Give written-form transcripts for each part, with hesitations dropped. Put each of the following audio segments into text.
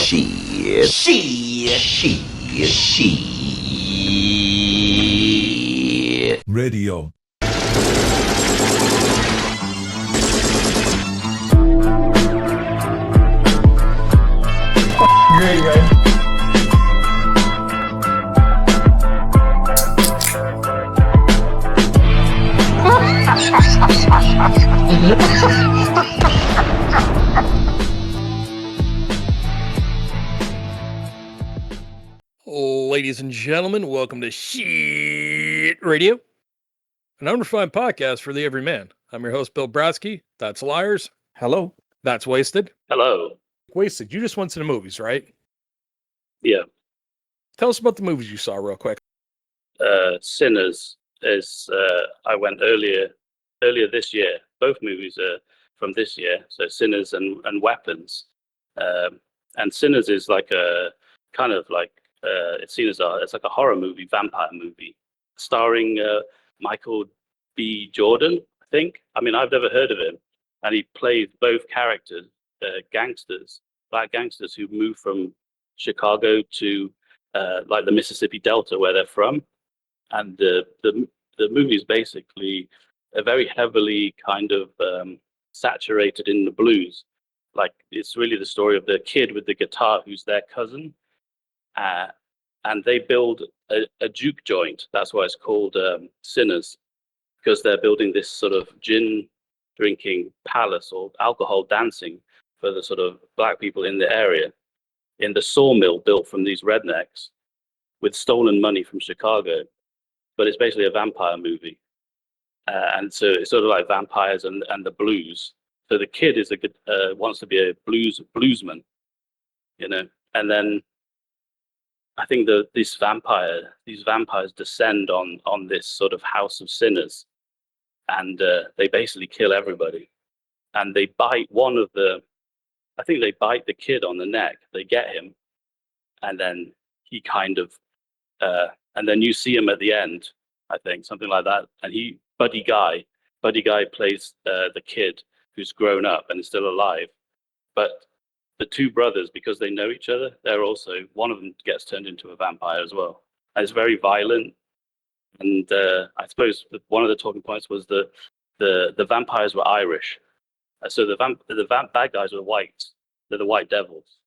Radio. Great, right? Ladies and gentlemen, welcome to Shit Radio, an unrefined podcast for the everyman. I'm your host, Bill Brasky. That's Liars. Hello. That's Wasted. Hello. Wasted, you just went to the movies, right? Yeah. Tell us about the movies you saw real quick. Sinners is I went earlier this year. Both movies are from this year. So Sinners and Weapons. And Sinners is like a kind of like it's seen as it's like a horror movie, vampire movie, starring Michael B. Jordan, I think. I mean, I've never heard of him, and he plays both characters, gangsters, black gangsters who moved from Chicago to like the Mississippi Delta, where they're from. And the movie is basically a very heavily kind of saturated in the blues. Like, it's really the story of the kid with the guitar who's their cousin. And they build a juke joint. That's why it's called Sinners, because they're building this sort of gin drinking palace or alcohol dancing for the sort of black people in the area, in the sawmill built from these rednecks with stolen money from Chicago. But it's basically a vampire movie. And so it's sort of like vampires and the blues. So the kid is wants to be a bluesman, you know. And then I think these vampires descend on this sort of house of sinners, and they basically kill everybody. And they bite I think they bite the kid on the neck. They get him, and then he kind of, and then you see him at the end, I think, something like that. And Buddy Guy plays the kid who's grown up and is still alive. But the two brothers, because they know each other, they're also, one of them gets turned into a vampire as well. And it's very violent. And I suppose one of the talking points was the vampires were Irish. So the bad guys were white. They're the white devils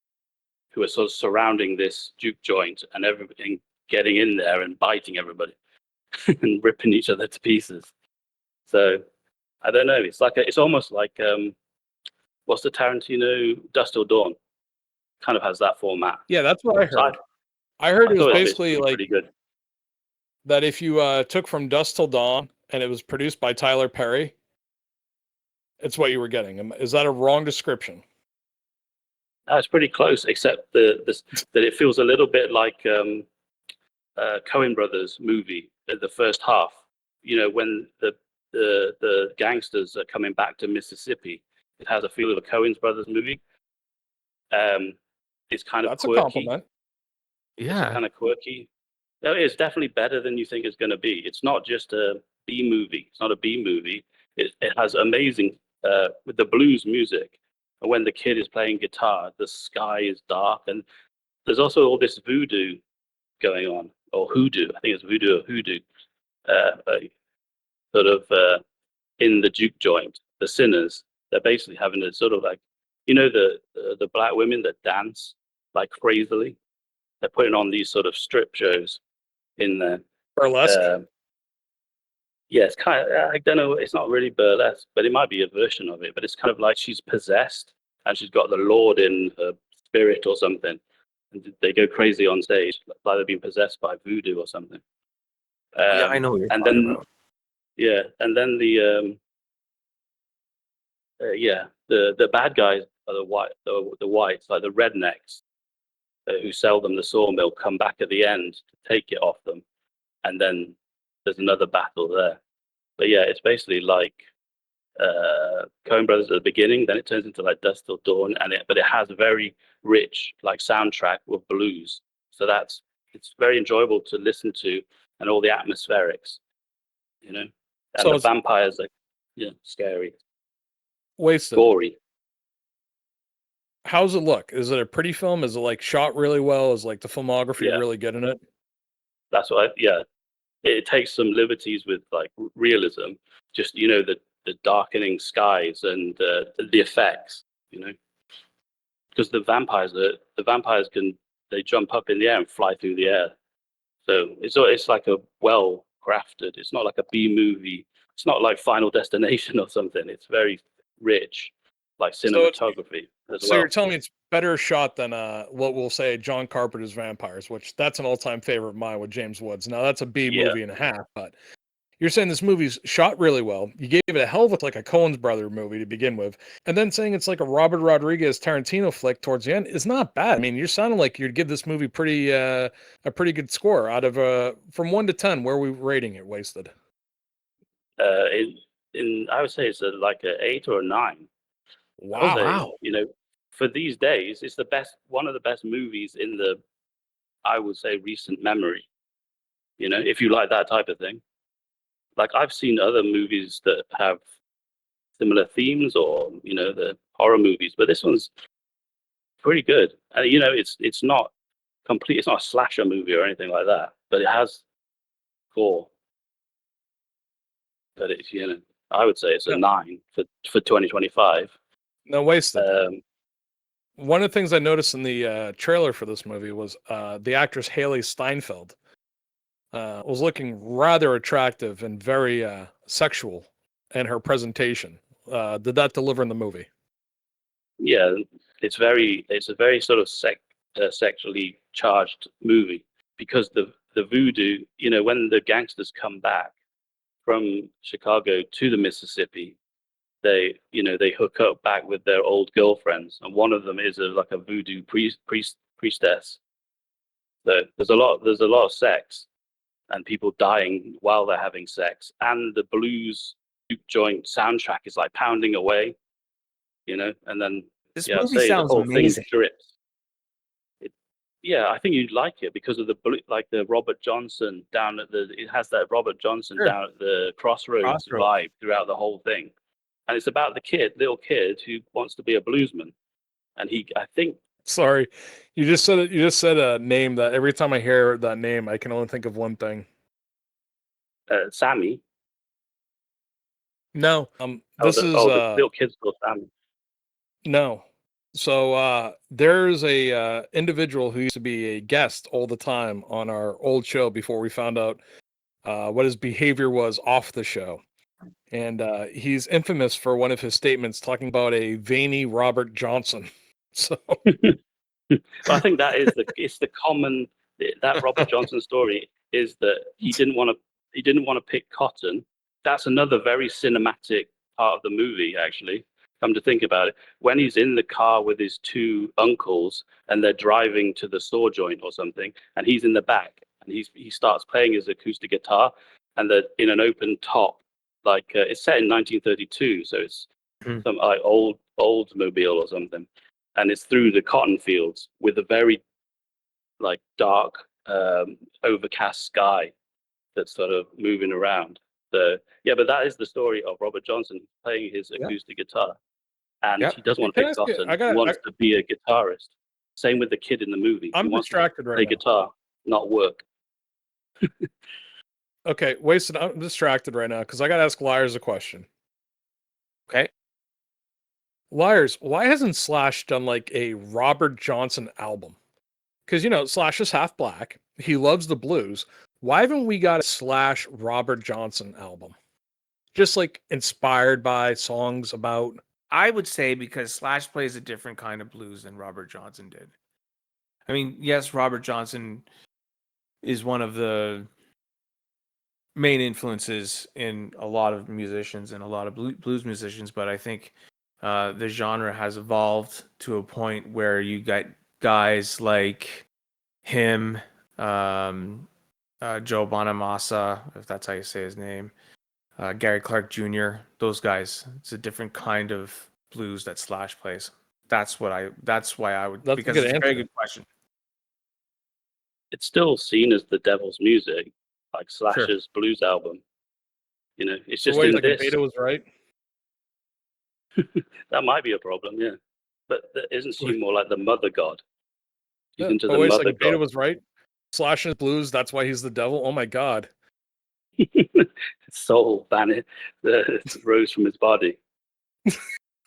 who are sort of surrounding this juke joint and everything, getting in there and biting everybody and ripping each other to pieces. So I don't know. It's almost like what's the Tarantino Dust Till Dawn? Kind of has that format. Yeah, that's what I heard. I heard it was basically like good. That if you took from Dusk Till Dawn and it was produced by Tyler Perry, it's what you were getting. Is that a wrong description? It's pretty close, except that it feels a little bit like Coen Brothers movie at the first half. You know, when the gangsters are coming back to Mississippi, it has a feel of a Coen Brothers movie. It's kind of quirky. A compliment. Yeah. It's kind of quirky. No, it's definitely better than you think it's going to be. It's not just a B movie. It's not a B movie. It has amazing with the blues music. And when the kid is playing guitar, the sky is dark, and there's also all this voodoo going on, or hoodoo. I think it's voodoo or hoodoo. Sort of in the juke joint, the sinners. They're basically having a sort of like, you know, the black women that dance like crazily. They're putting on these sort of strip shows in there. Burlesque. Yeah, it's kind of, I don't know, it's not really burlesque, but it might be a version of it. But it's kind of like she's possessed and she's got the Lord in her spirit or something. And they go crazy on stage, like they've been possessed by voodoo or something. Yeah, I know what you're talking about. Yeah, and then the bad guys are the whites, like the rednecks who sell them the sawmill, come back at the end to take it off them, and then there's another battle there. But yeah, it's basically like Coen Brothers at the beginning, then it turns into like Dusk Till Dawn, but it has a very rich like soundtrack with blues. So it's very enjoyable to listen to, and all the atmospherics, you know. And So the vampires are scary, Wasted. gory. How's it look? Is it a pretty film? Is it like shot really well? Is like the filmography Yeah, really good in it? that's what. Yeah, it takes some liberties with like realism. Just the darkening skies and the effects. Because the vampires can they jump up in the air and fly through the air. So it's like a well crafted. It's not like a B movie. It's not like Final Destination or something. It's very rich, like So it's cinematography as so you're well. telling me it's better shot than what we'll say John Carpenter's Vampires, which that's an all-time favorite of mine with James Woods. Now that's a B Yeah. movie and a half, but you're saying this movie's shot really well. You gave it a hell of a like a Coen's brother movie to begin with, and then saying it's like a Robert Rodriguez Tarantino flick towards the end is not bad. I mean, you're sounding like you'd give this movie a pretty good score out of from 1 to 10. Where are we rating it? Wasted. I would say it's like an 8 or a 9. I would Oh, Wow. say wow. for these days, it's one of the best movies in the I would say recent memory. If you like that type of thing. Like I've seen other movies that have similar themes or the horror movies, but this one's pretty good. And it's not complete. It's not a slasher movie or anything like that, but it has gore. But it's I would say it's a Yeah. 9 for 2025. No, wasted. Um, One of the things I noticed in the trailer for this movie was the actress Haley Steinfeld was looking rather attractive and very sexual in her presentation. Did that deliver in the movie? yeah, it's a very sort of sexually charged movie because the voodoo. When the gangsters come back from Chicago to the Mississippi, they hook up back with their old girlfriends, and one of them is like a voodoo priestess. So there's a lot of sex and people dying while they're having sex, and the blues juke joint soundtrack is like pounding away, and then This I'd movie say the sounds whole thing amazing. drips. Yeah, I think you'd like it because of the Robert Johnson down at it has that Robert Johnson Sure. down at the crossroads Crossroads. vibe throughout the whole thing, and it's about the little kid who wants to be a bluesman, and I think, Sorry, you just said it. You just said a name that every time I hear that name, I can only think of one thing. Sammy. No, Oh, this is the little kid's called Sammy. no. So there's a individual who used to be a guest all the time on our old show before we found out what his behavior was off the show, and he's infamous for one of his statements talking about a veiny Robert Johnson. So But I think it's the common that Robert Johnson story is that he didn't want to pick cotton. That's another very cinematic part of the movie, actually. Come to think about it, when he's in the car with his two uncles and they're driving to the saw joint or something, and he's in the back and he starts playing his acoustic guitar, and they're in an open top, like it's set in 1932, so it's Mhm. some like old mobile or something, and it's through the cotton fields with a very like dark overcast sky that's sort of moving around. So yeah, but that is the story of Robert Johnson playing his Yeah. acoustic guitar, and Yep. he doesn't want to can I pick ask you? cotton. He wants to be a guitarist. Same with the kid in the movie. He I'm wants to distracted right play now. guitar, not work. Okay, wasted. I'm distracted right now because I got to ask Liars a question. Okay. Liars, why hasn't Slash done like a Robert Johnson album? Because Slash is half black. He loves the blues. Why haven't we got a Slash Robert Johnson album? Just like inspired by songs about. I would say because Slash plays a different kind of blues than Robert Johnson did. I mean, yes, Robert Johnson is one of the main influences in a lot of musicians and a lot of blues musicians, but I think the genre has evolved to a point where you got guys like him, Joe Bonamassa, if that's how you say his name, Gary Clark Jr. Those guys. It's a different kind of blues that Slash plays. That's why I would. That's a Because good it's a answer. very good question. It's still seen as the devil's music, like Sure. Slash's blues album. It's So just wait, in like this. Beta was right. That might be a problem, yeah. But isn't she more like the mother god? She's Yeah. into Oh, the wait a mother second. Beta god. was right. Slashing his blues. That's why he's the devil. Oh my God. Soul vanished, rose from his body.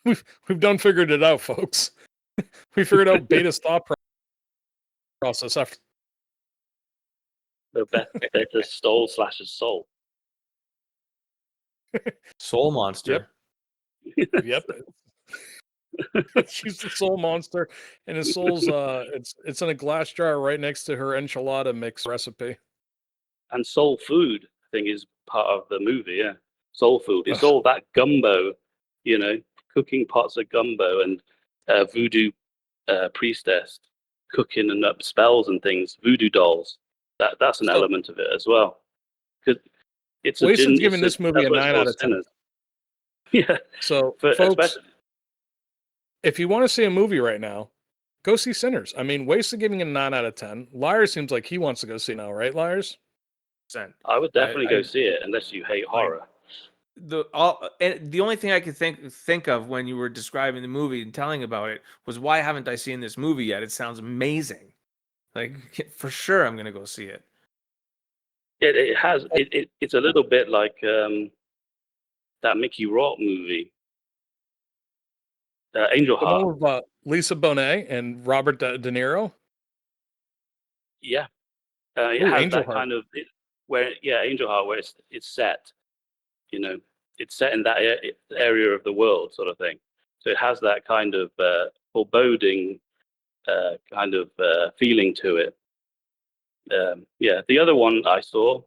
We've done figured it out, folks. We figured out Beta's thought process after. So Beta stole Slash's soul. Soul Monster. Yep. She's the soul monster, and his soul's it's in a glass jar right next to her enchilada mix recipe. And soul food, I think, is part of the movie. Yeah, soul food. It's Ugh. all that gumbo, cooking pots of gumbo and voodoo priestess cooking and up spells and things. Voodoo dolls. That's an So element of it as well. Because Wason's giving this movie that's a what it's 9 called, out of 10. Sinners. Yeah, So, for folks, especially. if you want to see a movie right now, go see Sinners. I mean, Wasted giving it a 9 out of 10. Liars seems like he wants to go see now, right, Liars? I would definitely go see it unless you hate horror. And the only thing I could think of when you were describing the movie and telling about it was, why haven't I seen this movie yet? It sounds amazing. Like, for sure, I'm gonna go see it. It has. It's a little bit like that Mickey Rourke movie, Angel The Heart. one with Lisa Bonet and Robert De Niro. Yeah, it Ooh, has Angel that Heart. kind of Angel Heart, where it's set. It's set in that area of the world, sort of thing. So it has that kind of foreboding kind of feeling to it. The other one I saw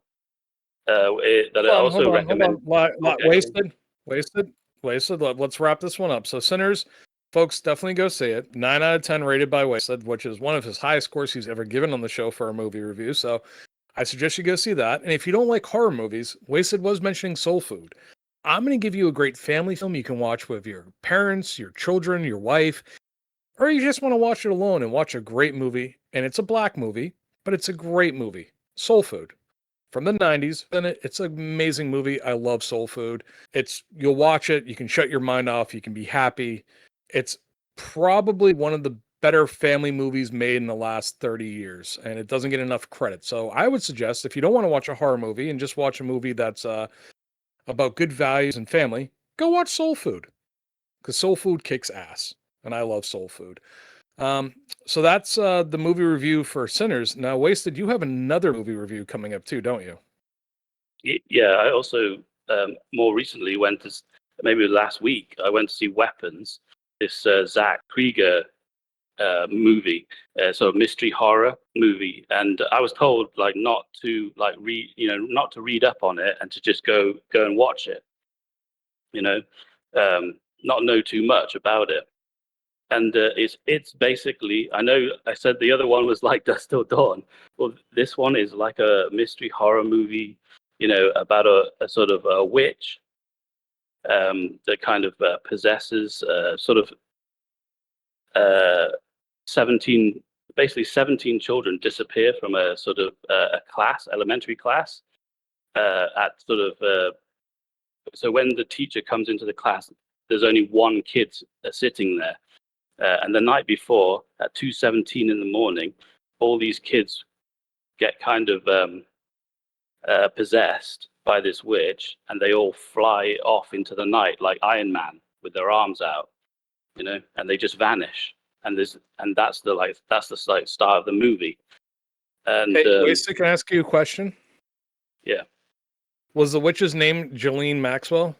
that I also Hold recommend. on. Okay. Wasted. Let's wrap this one up. So Sinners, folks, definitely go see it. 9 out of 10 rated by Wasted, which is one of his highest scores he's ever given on the show for a movie review. So I suggest you go see that. And if you don't like horror movies, Wasted was mentioning soul food. I'm going to give you a great family film you can watch with your parents, your children, your wife, or you just want to watch it alone and watch a great movie. And it's a black movie, but it's a great movie. Soul Food from the 90s. And it's an amazing movie. I love Soul Food. You'll watch it, you can shut your mind off, you can be happy. It's probably one of the better family movies made in the last 30 years, and it doesn't get enough credit. So I would suggest, if you don't want to watch a horror movie and just watch a movie that's about good values and family, go watch Soul Food, because Soul Food kicks ass, and I love Soul Food. So that's the movie review for Sinners. Now, Wasted, you have another movie review coming up too, don't you? Yeah, I also more recently maybe last week, I went to see Weapons, this Zach Krieger movie, so a mystery horror movie, and I was told not to not to read up on it and to just go and watch it, not know too much about it. And it's basically, I know I said the other one was like Dusk Till Dawn. Well, this one is like a mystery horror movie, about a sort of a witch that kind of possesses sort of 17 children disappear from a sort of a elementary class, at sort of so when the teacher comes into the class, there's only one kid sitting there. And the night before, at 2:17 in the morning, all these kids get kind of possessed by this witch, and they all fly off into the night like Iron Man with their arms out, and they just vanish. And that's the start of the movie. And Hey, Wasted, can I ask you a question? Yeah. Was the witch's name Jolene Maxwell?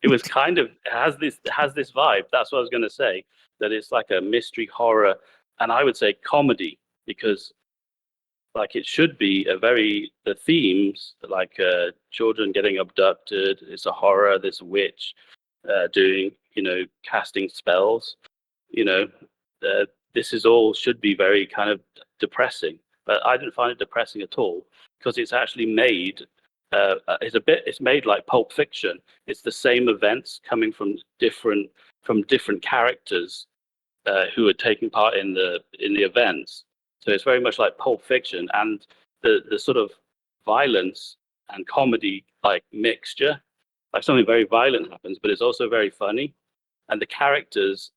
It was has this vibe. That's what I was going to say, that it's like a mystery horror, and I would say comedy, because it should be the themes, like children getting abducted. It's a horror. This witch doing casting spells. This is all should be very kind of depressing, but I didn't find it depressing at all, because it's actually made. It's made like Pulp Fiction. It's the same events coming from different characters who are taking part in the events. So it's very much like Pulp Fiction, and the sort of violence and comedy mixture. Like something very violent happens, but it's also very funny. and the characters,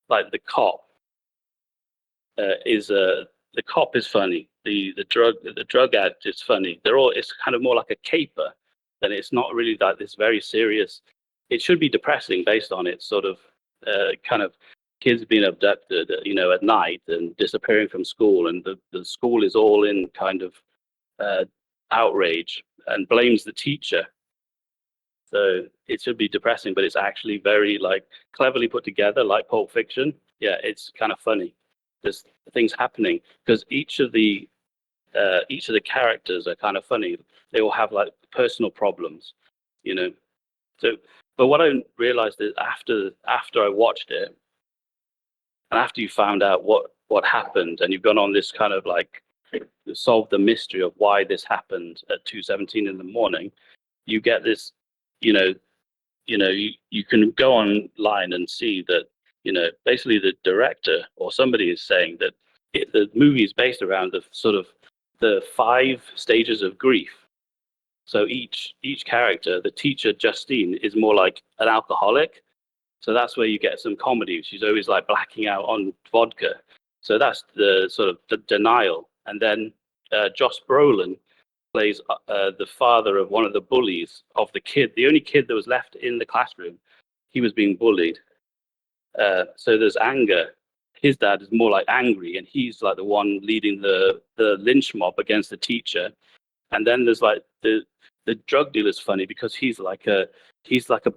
like the cop the cop is funny. The drug addict is funny. It's kind of more like a caper, than it's not really like this very serious. It should be depressing based on its sort of kind of kids being abducted, at night and disappearing from school, and the school is all in kind of outrage and blames the teacher. So it should be depressing, but it's actually very like cleverly put together, like Pulp Fiction. Yeah, it's kind of funny. There's things happening because each of the characters are kind of funny. They all have like personal problems, you know. So, but what I realized is after I watched it, and after you found out what happened, and you've gone on this kind of like solve the mystery of why this happened at 2:17 in the morning, you get this, you can go online and see that, basically the director or somebody is saying that the movie is based around the sort of the 5 stages of grief. So each character, the teacher Justine, is more like an alcoholic. So that's where you get some comedy. She's always like blacking out on vodka. So that's the sort of the denial. And then Josh Brolin plays the father of one of the bullies of the kid, the only kid that was left in the classroom. He was being bullied. So there's anger. His dad is more like angry, and he's like the one leading the lynch mob against the teacher. And then there's like the drug dealer's funny because he's like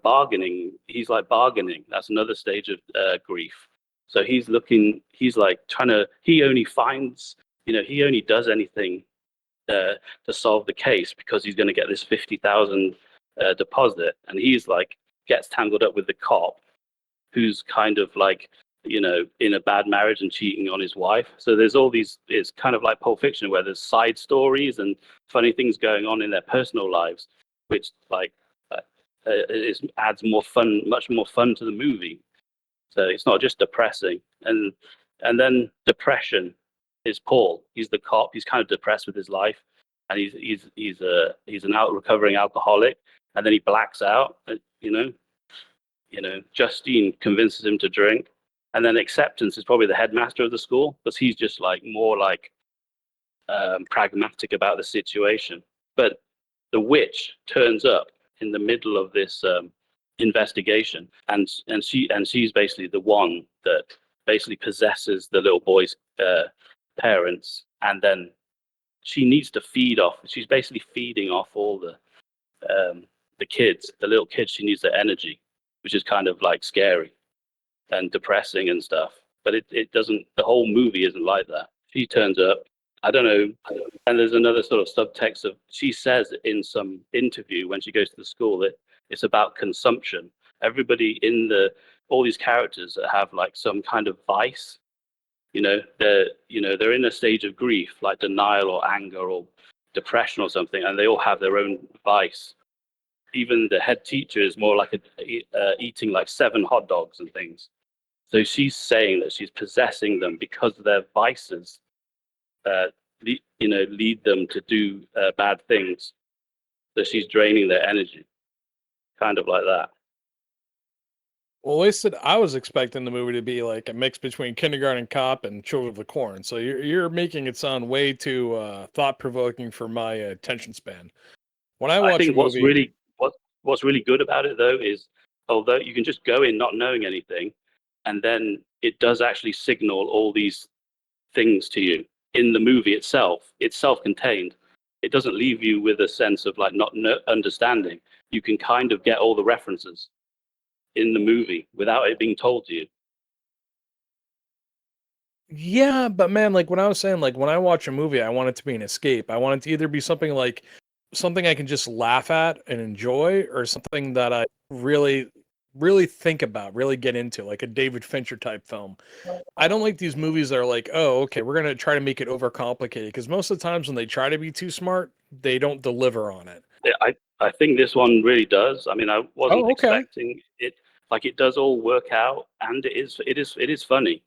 bargaining. He's like bargaining. That's another stage of grief. So he's like trying to. He only finds, he only does anything to solve the case because he's going to get this 50,000 deposit, and he's like gets tangled up with the cop, who's kind of like, in a bad marriage and cheating on his wife. So there's all these. It's kind of like Pulp Fiction, where there's side stories and funny things going on in their personal lives, which like adds more fun, much more fun to the movie. So it's not just depressing, and then depression is Paul. He's the cop. He's kind of depressed with his life, and he's an recovering alcoholic, and then he blacks out. Justine convinces him to drink, and then Acceptance is probably the headmaster of the school, because he's just like more like pragmatic about the situation. But the witch turns up in the middle of this investigation, and she's basically the one that basically possesses the little boy's parents, and then she needs to feed off. She's basically feeding off all the kids, the little kids. She needs their energy, which is kind of like scary and depressing and stuff. But it doesn't. The whole movie isn't like that. She turns up. I don't know. And there's another sort of subtext of, she says in some interview when she goes to the school that it's about consumption. Everybody all these characters that have like some kind of vice, they're in a stage of grief, like denial or anger or depression or something, and they all have their own vice. Even the head teacher is more like eating like 7 hot dogs and things. So she's saying that she's possessing them because their vices lead them to do bad things. So she's draining their energy, kind of like that. Well, at least I was expecting the movie to be like a mix between Kindergarten Cop and Children of the Corn. So you're making it sound way too thought provoking for my attention span. When I watch think a movie, what's really good about it though is, although you can just go in not knowing anything, and then it does actually signal all these things to you in the movie itself. It's self-contained. It doesn't leave you with a sense of like not understanding. You can kind of get all the references in the movie without it being told to you. yeah, but man, like when I was saying, like when I watch a movie, I want it to be an escape. I want it to either be something I can just laugh at and enjoy, or something that I really, really think about, really get into, like a David Fincher type film. I don't like these movies that are like, oh, okay, we're gonna try to make it overcomplicated, because most of the times when they try to be too smart, they don't deliver on it. I think this one really does. I mean, I wasn't Oh, okay. expecting it. Like, it does all work out, and it is funny.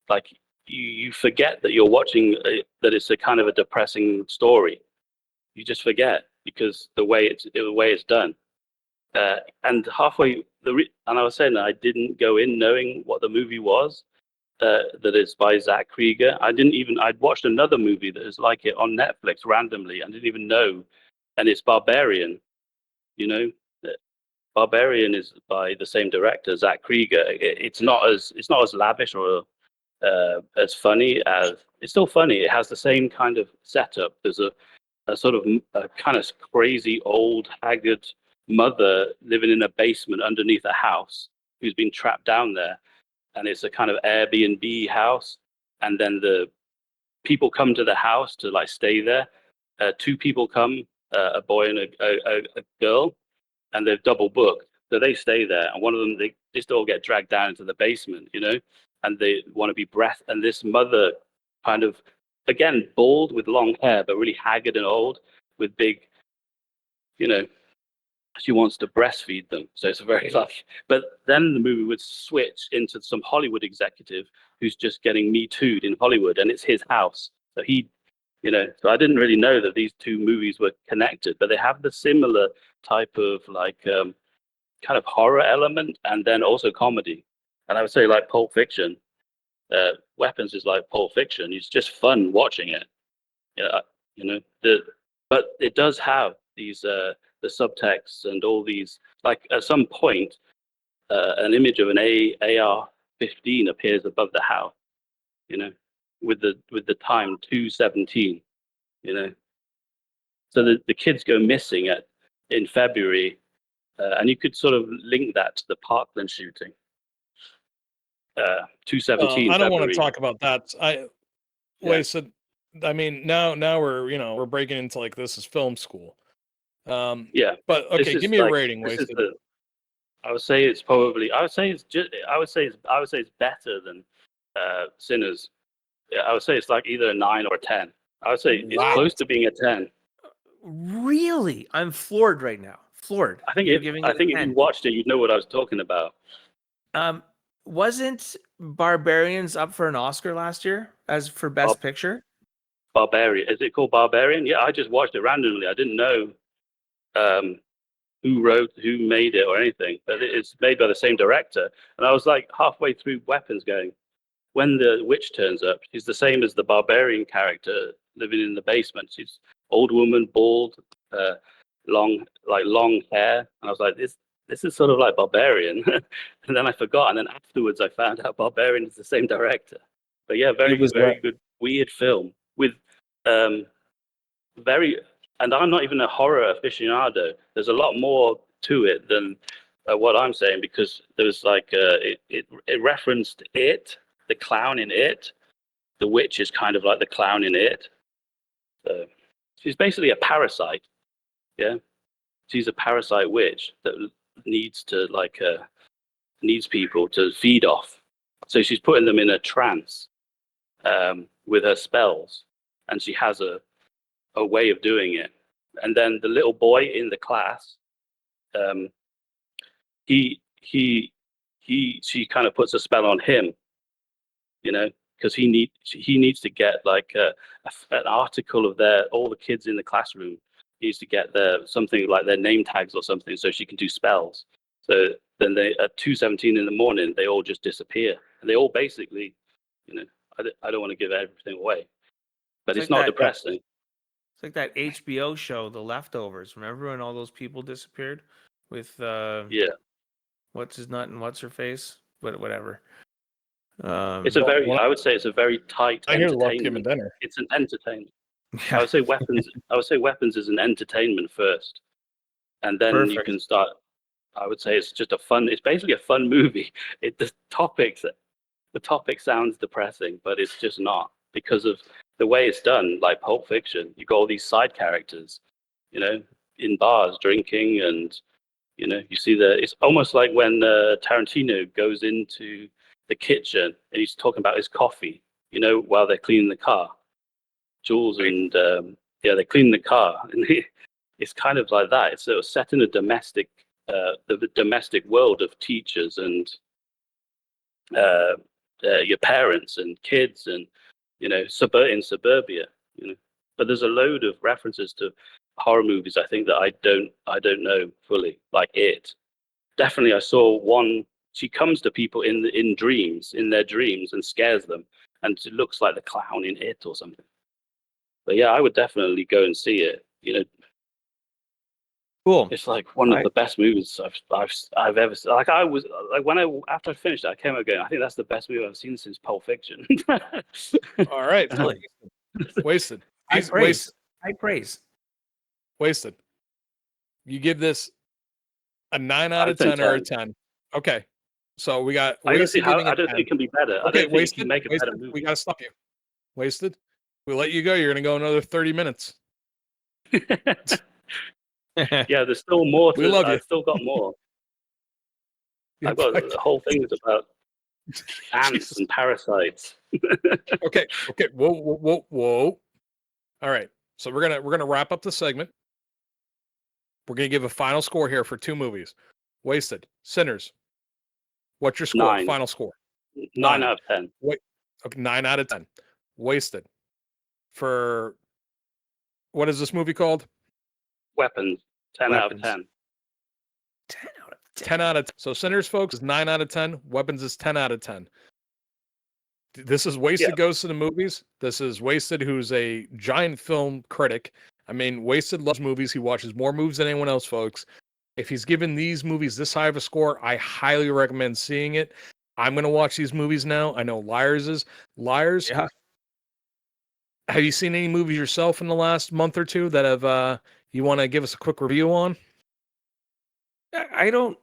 Like, you forget that you're watching that it's a kind of a depressing story. You just forget because the way it's done. And halfway and I was saying that I didn't go in knowing what the movie was. That it's by Zach Krieger. I'd watched another movie that is like it on Netflix randomly. I didn't even know, and it's Barbarian. You know, Barbarian is by the same director, Zach Krieger. It's not as lavish or as funny as it's still funny. It has the same kind of setup. There's a sort of a kind of crazy old haggard mother living in a basement underneath a house who's been trapped down there, and it's a kind of Airbnb house. And then the people come to the house to like stay there. Two people come, a boy and a girl, and they're double booked. So they stay there, and one of them, they still get dragged down into the basement, and they want to be and this mother, kind of, again, bald with long hair, but really haggard and old, with big, she wants to breastfeed them. So it's very like, but then the movie would switch into some Hollywood executive who's just getting Me Too'd in Hollywood, and it's his house. So so I didn't really know that these two movies were connected, but they have the similar type of like kind of horror element and then also comedy. And I would say like Pulp Fiction, Weapons is like Pulp Fiction. It's just fun watching it. But it does have these the subtexts and all these, like at some point an image of an AR-15 appears above the house, with the time 2:17, so the kids go missing in February, and you could sort of link that to the Parkland shooting. 2:17. I don't want to February. talk about that. Wait, so I mean, now we're breaking into like this is film school. Yeah, but okay, give me a rating. Wasted. I would say it's probably. I would say it's better than Sinners. Yeah, I would say it's like either a 9 or a 10. I would say it's close to being a 10. Really? I'm floored right now. Floored. I think if you watched it, you'd know what I was talking about. Wasn't Barbarians up for an Oscar last year as for Best Picture? Barbarian. Is it called Barbarian? Yeah, I just watched it randomly. I didn't know who made it or anything, but it's made by the same director. And I was like halfway through Weapons going, when the witch turns up, she's the same as the Barbarian character living in the basement. She's old woman, bald, long hair. And I was like, this is sort of like Barbarian. And then I forgot. And then afterwards, I found out Barbarian is the same director. But yeah, very good, weird film with and I'm not even a horror aficionado. There's a lot more to it than what I'm saying, because there was like it referenced It, the clown in It. The witch is kind of like the clown in It. So she's basically a parasite. Yeah, she's a parasite witch that needs people to feed off. So she's putting them in a trance with her spells, and she has a way of doing it. And then the little boy in the class, she kind of puts a spell on him, because he needs to get like an article of all the kids in the classroom. He needs to get something like their name tags or something, so she can do spells. So then they at 2:17 in the morning, they all just disappear, and they all basically, I don't want to give everything away, but it's not depressing. It's like that HBO show, The Leftovers. Remember when all those people disappeared with what's his nut and what's her face? Whatever. I would say it's a very tight entertainment. Dinner. It's an entertainment. Yeah. I would say Weapons is an entertainment first, and then you can start. I would say it's basically a fun movie. The topic sounds depressing, but it's just not, because of the way it's done. Like Pulp Fiction, you got all these side characters, in bars drinking, and you see it's almost like when Tarantino goes into the kitchen and he's talking about his coffee, while they're cleaning the car. Jules and they're cleaning the car, and it's kind of like that. It's sort of set in a domestic, the domestic world of teachers and your parents and kids, and in suburbia. But there's a load of references to horror movies, I think, that I don't know fully, like It. definitely I saw one. She comes to people in their dreams, and scares them, and it looks like the clown in It or something. But yeah, I would definitely go and see it. Cool. It's like one of the best movies I've ever seen. Like I was like after I finished it, I came out going, I think that's the best movie I've seen since Pulp Fiction. All right. Really? Wasted. High He's praise. High praise. wasted. You give this a 9 out of 10 or a 10. Okay. So we got I don't think Wasted giving I it don't think it can be better. I Okay, don't think you can Wasted. make a better Wasted. movie. We got to stop you. Wasted. We let you go. You're going to go another 30 minutes. Yeah, there's still more We love you. I've still got more. Yeah, I've got the whole thing is about ants Jesus. and parasites. Okay. Whoa. All right. So we're gonna wrap up the segment. We're gonna give a final score here for 2 movies. Wasted. Sinners. What's your score? 9. Final score. 9 out of 10. Wait. Okay, 9 out of 10. Wasted. For what is this movie called? Weapons. 10 out of Weapons. 10. 10 out of 10. 10 out of 10. So Sinners, folks, is 9 out of 10. Weapons is 10 out of 10. This is Wasted Goes to the Movies. This is Wasted, who's a giant film critic. I mean, Wasted loves movies. He watches more movies than anyone else, folks. If he's given these movies this high of a score, I highly recommend seeing it. I'm going to watch these movies now. I know Liars is. Liars. Yeah. Have you seen any movies yourself in the last month or two that have you want to give us a quick review on? I don't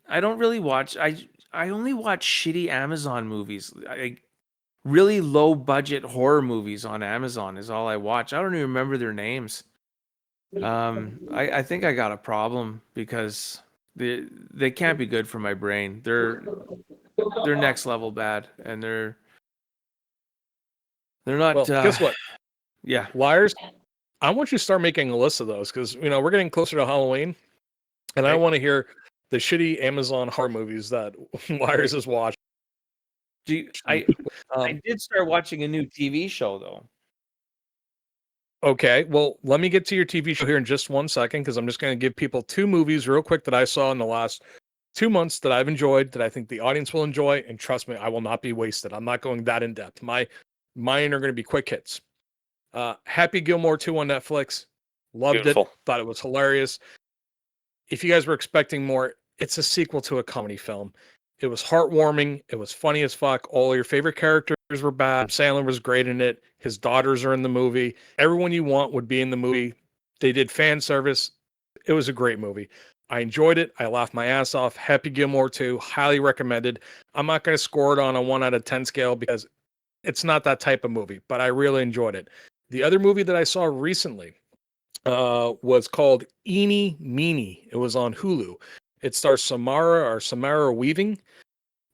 I don't really watch. I only watch shitty Amazon movies. Really low budget horror movies on Amazon is all I watch. I don't even remember their names. I think I got a problem because they can't be good for my brain. They're next level bad, and they're not. Well, guess what? Yeah, Liars. I want you to start making a list of those because we're getting closer to Halloween, and I want to hear the shitty Amazon horror movies that Liars has watched. I did start watching a new TV show though. Okay, well, let me get to your TV show here in just 1 second because I'm just going to give people 2 movies real quick that I saw in the last 2 months that I've enjoyed, that I think the audience will enjoy, and trust me, I will not be wasted. I'm not going that in depth. Mine are going to be quick hits. Happy Gilmore 2 on Netflix. Loved Beautiful. it. Thought it was hilarious. If you guys were expecting more, it's a sequel to a comedy film. It was heartwarming. It was funny as fuck. All your favorite characters were bad. Sandler was great in it. His daughters are in the movie. Everyone you want would be in the movie. They did fan service. It was a great movie. I enjoyed it. I laughed my ass off. Happy Gilmore 2, highly recommended. I'm not going to score it on a 1 out of 10 scale because it's not that type of movie, but I really enjoyed it. The other movie that I saw recently was called Eenie Meanie. It was on Hulu. It stars Samara Weaving.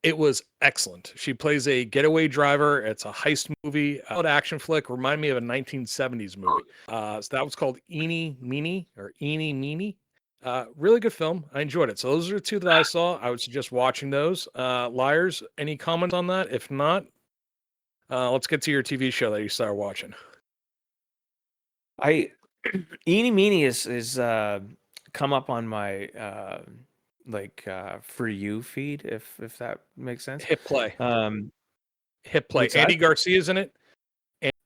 It was excellent. She plays a getaway driver. It's a heist movie, an action flick. Remind me of a 1970s movie. So that was called Eenie Meanie. Really good film. I enjoyed it. So those are the 2 that I saw. I would suggest watching those. Liars, any comment on that? If not, let's get to your TV show that you started watching. Eenie Meanie is come up on my for you feed if that makes sense. Hit play. Hit play. what's that? Andy Garcia's in it.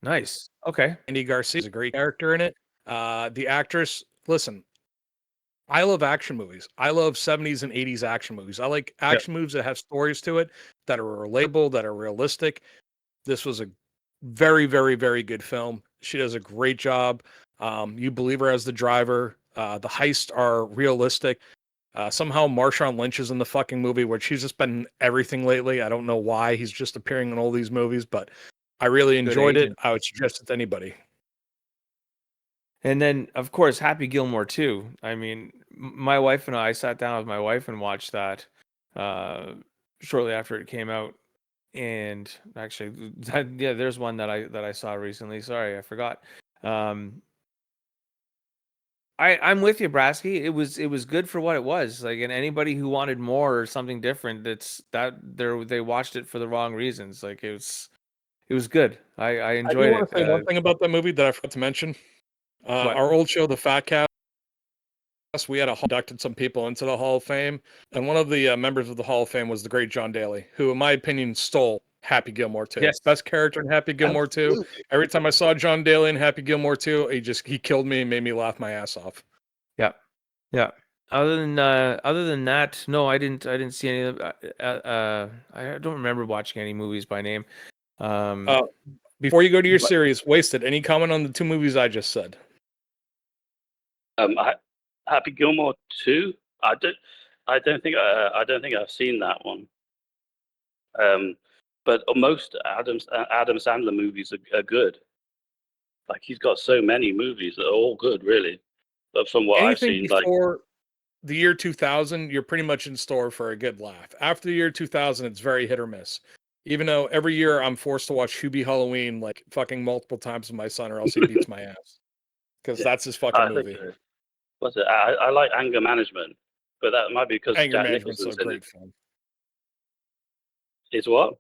Nice. Okay. Andy Garcia is a great character in it. The actress, listen, I love action movies. I love 70s and 80s action movies. I like action movies that have stories to it, that are relatable, that are realistic. This was a very, very, very good film. She does a great job. You believe her as the driver. The heists are realistic. Somehow Marshawn Lynch is in the fucking movie, which he's just been in everything lately. I don't know why he's just appearing in all these movies, but I really enjoyed it. I would suggest it to anybody. And then, of course, Happy Gilmore too. I mean, my wife and I sat down with my wife and watched that shortly after it came out. And actually, there's one that I saw recently. Sorry, I forgot. I'm with you, Brasky. It was good for what it was. Like, and anybody who wanted more or something different, they watched it for the wrong reasons. Like, it was good. I enjoyed it. I want to say one thing about that movie that I forgot to mention. Our old show, The Fat Cat, we had inducted some people into the Hall of Fame, and one of the members of the Hall of Fame was the great John Daly, who, in my opinion, stole Happy Gilmore 2. Yes. Best character in Happy Gilmore 2. Absolutely. Every time I saw John Daly in Happy Gilmore 2, he killed me and made me laugh my ass off. Yeah. Yeah. Other than that, no, I didn't see any of I don't remember watching any movies by name. Before you go to your But- series, Wasted, any comment on the two movies I just said? Happy Gilmore 2. I don't think I've seen that one. But most Adam Sandler movies are good. Like, he's got so many movies that are all good, really. But from what I've Anything seen, like, before the year 2000, you're pretty much in store for a good laugh. After the year 2000, it's very hit or miss. Even though every year I'm forced to watch Hubie Halloween like fucking multiple times with my son, or else he beats my ass. Because that's his fucking I think, movie. what's it? I like Anger Management, but that might be because Anger Jack Management's a Nicholson's in it. great film. Is what?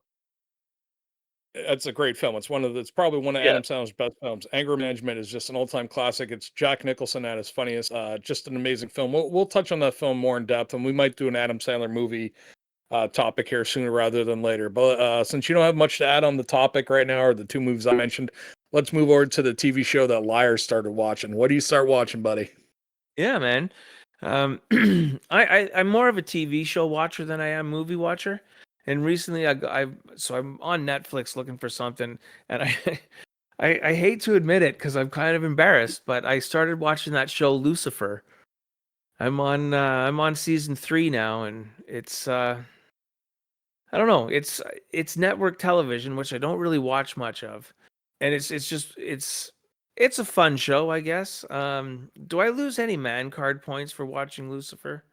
It's a great film. It's probably one of Yeah. Adam Sandler's best films. Anger Management is just an all-time classic. It's Jack Nicholson at his funniest. Just an amazing film. We'll touch on that film more in depth, and we might do an Adam Sandler movie topic here sooner rather than later. But since you don't have much to add on the topic right now, or the two movies I mentioned, let's move over to the TV show that Liars started watching. What do you start watching, buddy? Yeah, man. I'm more of a TV show watcher than I am movie watcher. And recently, so I'm on Netflix looking for something, and I hate to admit it because I'm kind of embarrassed, but I started watching that show Lucifer. I'm on season 3 now, and it's I don't know, it's network television, which I don't really watch much of, and it's a fun show, I guess. Do I lose any man card points for watching Lucifer?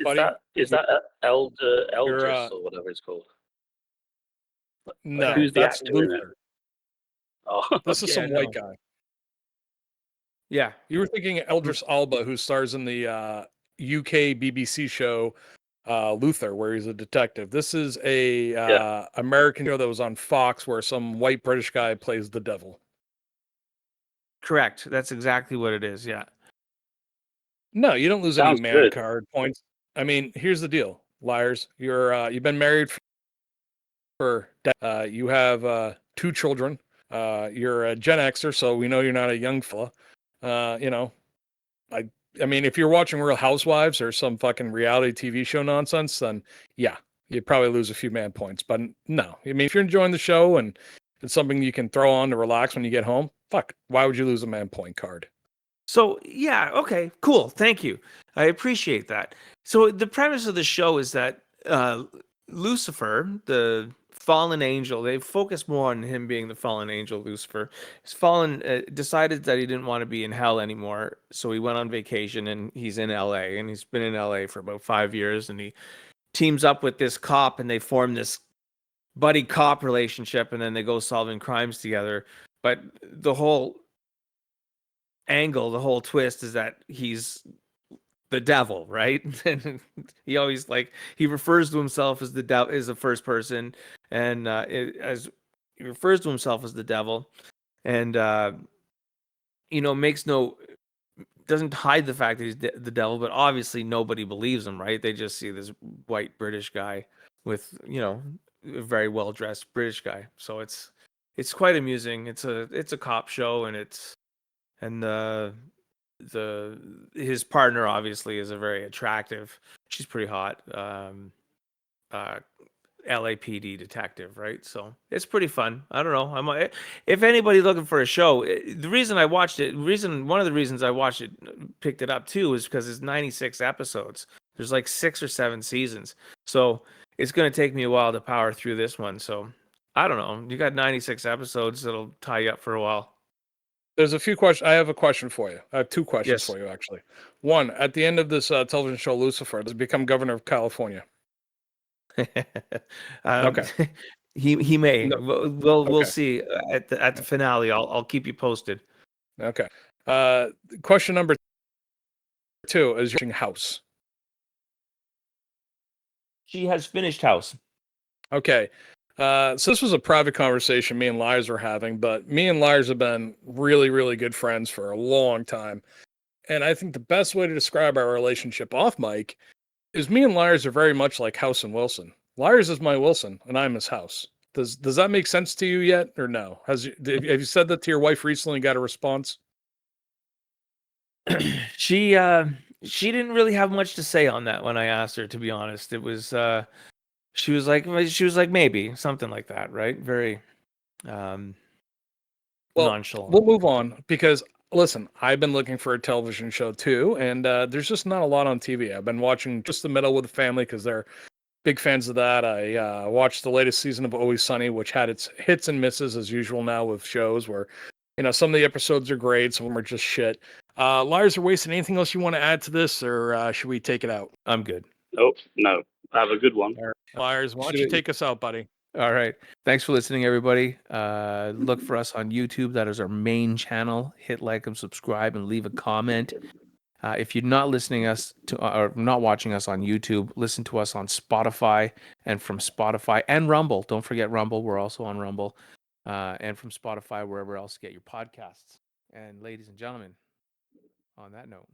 Buddy, Is that you're, Eldris or whatever it's called? No, who's the that's actor in it? Luther. Oh, This is Yeah, some white no. guy. Yeah, You were thinking Eldris Alba, who stars in the UK BBC show Luther, where he's a detective. This is a American show that was on Fox, where some white British guy plays the devil. correct. That's exactly what it is. Yeah. No, you don't lose any Sounds man good. card points. I mean, here's the deal, Liars. You've been married you have 2 children. You're a Gen Xer, so we know you're not a young fella. You know, I mean, if you're watching Real Housewives or some fucking reality TV show nonsense, then yeah, you'd probably lose a few man points. But no, I mean, if you're enjoying the show and it's something you can throw on to relax when you get home, fuck, why would you lose a man point card? So, yeah, okay, cool. Thank you. I appreciate that. So, the premise of the show is that Lucifer, the fallen angel, they focus more on him being the fallen angel, Lucifer. He's decided that he didn't want to be in hell anymore. So, he went on vacation and he's in LA. And he's been in LA for about 5 years. And he teams up with this cop and they form this buddy cop relationship. And then they go solving crimes together. But the whole angle, the whole twist is that he's the devil, right? And he always he refers to himself as the devil, is the first person, and as he refers to himself as the devil, and doesn't hide the fact that he's the devil, but obviously nobody believes him, right? They just see this white British guy with a very well dressed British guy, so it's quite amusing. It's a cop show, and his partner obviously is a very attractive, she's pretty hot, LAPD detective, right? So it's pretty fun. I don't know. If anybody's looking for a show, one of the reasons I watched it, picked it up too, is because it's 96 episodes. There's like 6 or 7 seasons, so it's going to take me a while to power through this one. So I don't know. You got 96 episodes that'll tie you up for a while. There's a few questions. I have a question for you. I have 2 questions Yes. for you, actually. One, at the end of this television show, Lucifer, does he become governor of California? Okay. He may. No. We'll Okay. see at the finale. I'll keep you posted. Okay. Question number 2 is your house. She has finished House. Okay. So this was a private conversation me and Liars were having, but me and Liars have been really, really good friends for a long time. And I think the best way to describe our relationship off mic is me and Lyres are very much like House and Wilson. Lyres is my Wilson, and I'm his House. Does that make sense to you yet, or no? Have you said that to your wife recently and got a response? She didn't really have much to say on that when I asked her, to be honest. It was she was like maybe something like that, right? Very nonchalant. We'll move on because listen, I've been looking for a television show too, and there's just not a lot on TV. I've been watching just the middle with the family because they're big fans of that. I watched the latest season of Always Sunny, which had its hits and misses as usual now with shows where, some of the episodes are great, some of them are just shit. Lyres or Wasted, anything else you want to add to this, or should we take it out? I'm good. Oh, no. Have a good one. Lyres, why don't you take us out, buddy? All right. Thanks for listening, everybody. Look for us on YouTube. That is our main channel. Hit like and subscribe and leave a comment. If you're not listening us to or not watching us on YouTube, listen to us on Spotify, and from Spotify and Rumble. Don't forget Rumble. We're also on Rumble. And from Spotify, wherever else you get your podcasts. And ladies and gentlemen, on that note.